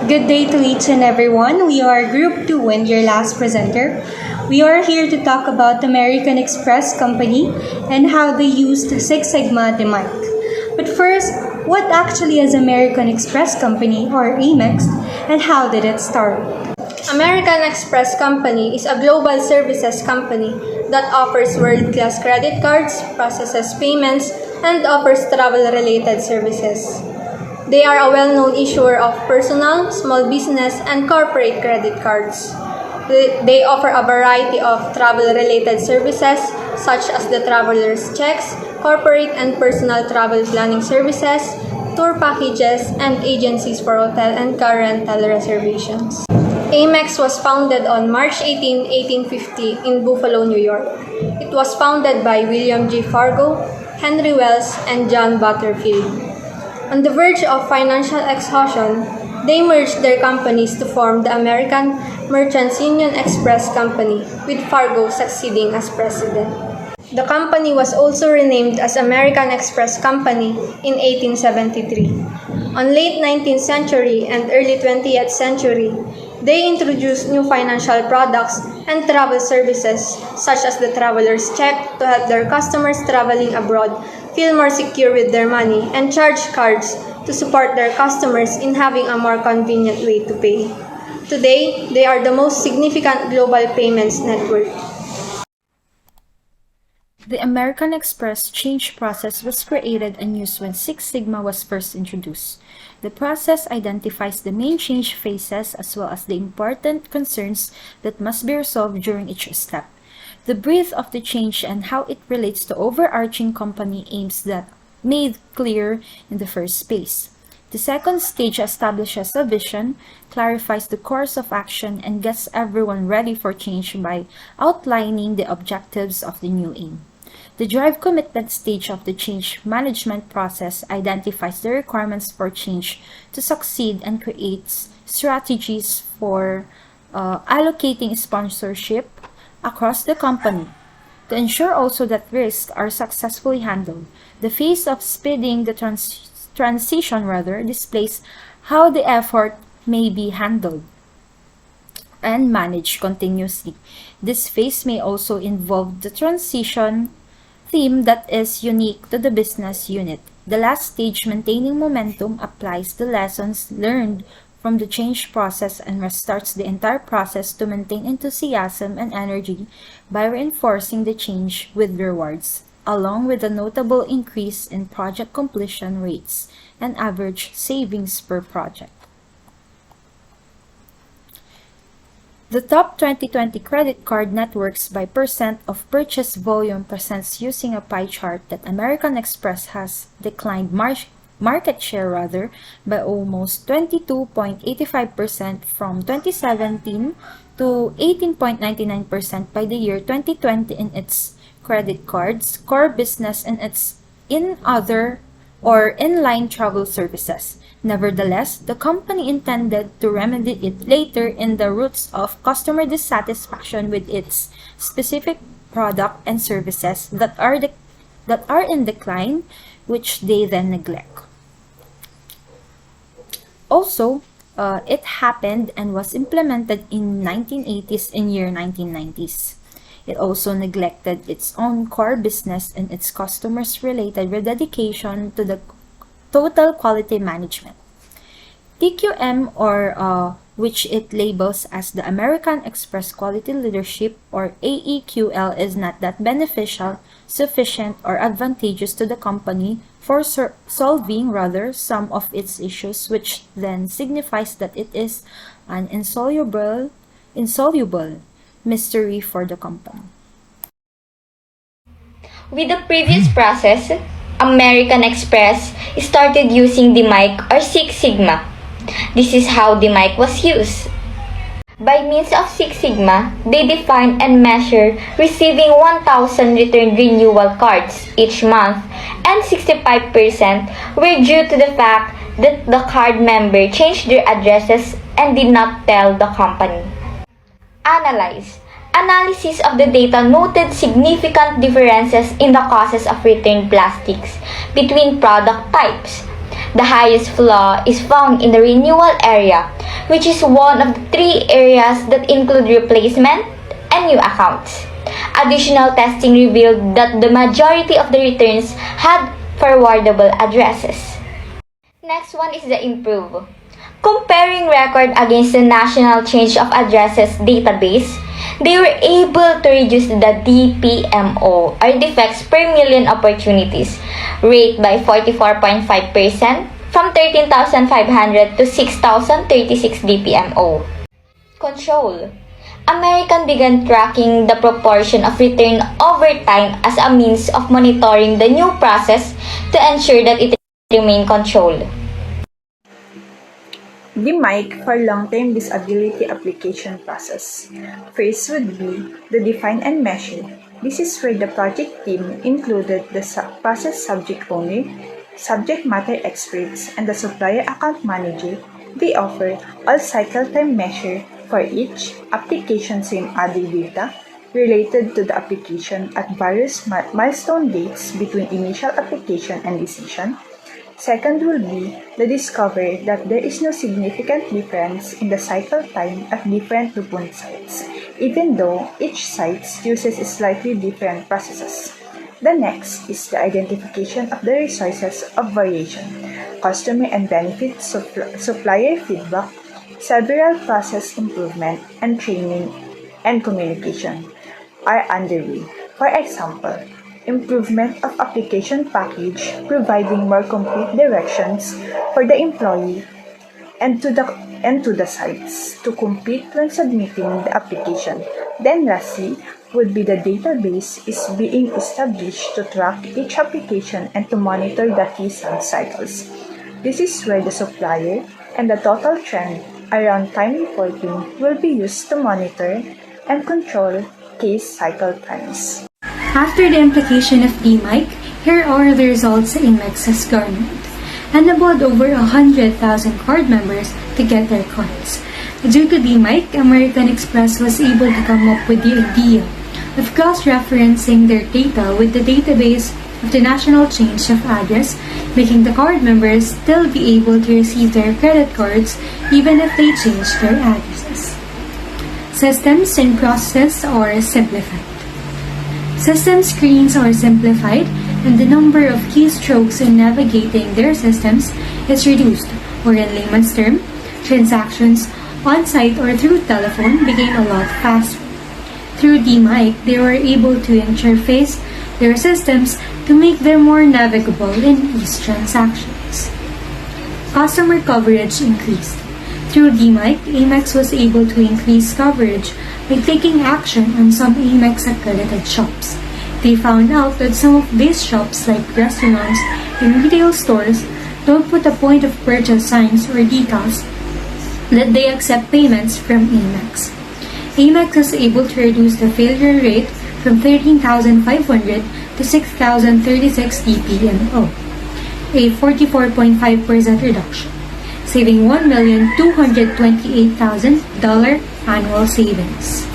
Good day to each and everyone. We are Group 2 and your last presenter. We are here to talk about American Express Company and how they used Six Sigma D.M.A.IC. But first, what actually is American Express Company or Amex and how did it start? American Express Company is a global services company that offers world-class credit cards, processes payments, and offers travel-related services. They are a well-known issuer of personal, small business, and corporate credit cards. They offer a variety of travel-related services such as the traveler's checks, corporate and personal travel planning services, tour packages, and agencies for hotel and car rental reservations. Amex was founded on March 18, 1850 in Buffalo, New York. It was founded by William J. Fargo, Henry Wells, and John Butterfield. On the verge of financial exhaustion, they merged their companies to form the American Merchants Union Express Company, with Fargo succeeding as president. The company was also renamed as American Express Company in 1873. On late 19th century and early 20th century, they introduced new financial products and travel services such as the traveler's check to help their customers traveling abroad feel more secure with their money, and charge cards to support their customers in having a more convenient way to pay. Today, they are the most significant global payments network. The American Express change process was created and used when Six Sigma was first introduced. The process identifies the main change phases as well as the important concerns that must be resolved during each step. The breadth of the change and how it relates to overarching company aims that made clear in the first phase. The second stage establishes a vision, clarifies the course of action, and gets everyone ready for change by outlining the objectives of the new aim. The drive commitment stage of the change management process identifies the requirements for change to succeed and creates strategies for allocating sponsorship across the company. To ensure also that risks are successfully handled, the phase of speeding the transition displays how the effort may be handled and managed continuously. This phase may also involve the transition theme that is unique to the business unit. The last stage, maintaining momentum, applies the lessons learned from the change process and restarts the entire process to maintain enthusiasm and energy by reinforcing the change with rewards, along with a notable increase in project completion rates and average savings per project. The top 2020 credit card networks by percent of purchase volume presents using a pie chart that American Express has declined market share by almost 22.85% from 2017 to 18.99% by the year 2020 in its credit cards, core business, and in other or inline travel services. Nevertheless, the company intended to remedy it later in the roots of customer dissatisfaction with its specific product and services that are in decline, which they then neglect. Also, it happened and was implemented in 1980s and year 1990s. It also neglected its own core business and its customers related with dedication to the total quality management. TQM, or which it labels as the American Express Quality Leadership, or AEQL, is not that beneficial, sufficient, or advantageous to the company for solving some of its issues, which then signifies that it is an insoluble mystery for the company. With the previous process, American Express started using D.M.A.IC or Six Sigma. This is how D.M.A.IC was used. By means of Six Sigma, they define and measure receiving 1,000 return renewal cards each month, and 65% were due to the fact that the card member changed their addresses and did not tell the company. Analysis of the data noted significant differences in the causes of returned plastics between product types. The highest flaw is found in the renewal area, which is one of the 3 areas that include replacement and new accounts. Additional testing revealed that the majority of the returns had forwardable addresses. Next one is the improve. Comparing record against the National Change of Addresses database, they were able to reduce the DPMO, or defects per million opportunities, rate by 44.5% from 13,500 to 6,036 DPMO. Control. American began tracking the proportion of return over time as a means of monitoring the new process to ensure that it remained controlled. D.M.A.IC for long-term disability application process. First would be the define and measure. This is where the project team included the process subject owner, subject matter experts, and the supplier account manager. They offer all cycle time measure for each application, same other data related to the application at various milestone dates between initial application and decision. Second will be the discover that there is no significant difference in the cycle time at different Lupon sites, even though each site uses slightly different processes. The next is the identification of the resources of variation, customer and benefit supplier feedback, several process improvement, and training and communication are underway. For example, improvement of application package, providing more complete directions for the employee and to the sites to complete when submitting the application. Then lastly would be the database is being established to track each application and to monitor the key cycles. This is where the supplier and the total trend around time reporting will be used to monitor and control case cycle times. After the implication of D.M.A.IC, here are the results A.M.A.IC has garnered. Enabled over 100,000 card members to get their cards. Due to D.M.A.IC, American Express was able to come up with the idea of cross-referencing their data with the database of the National Change of Address, making the card members still be able to receive their credit cards even if they change their addresses. Systems and process are simplified. System screens are simplified and the number of keystrokes in navigating their systems is reduced, or in layman's term, transactions on-site or through telephone became a lot faster. Through D.M.A.IC, they were able to interface their systems to make them more navigable in each transactions. Customer coverage increased. Through D.M.A.IC, Amex was able to increase coverage by taking action on some Amex accredited shops. They found out that some of these shops, like restaurants and retail stores, don't put a point of purchase signs or decals that they accept payments from Amex. Amex was able to reduce the failure rate from 13,500 to 6,036 DPMO, a 44.5% reduction, saving $1,228,000 annual savings.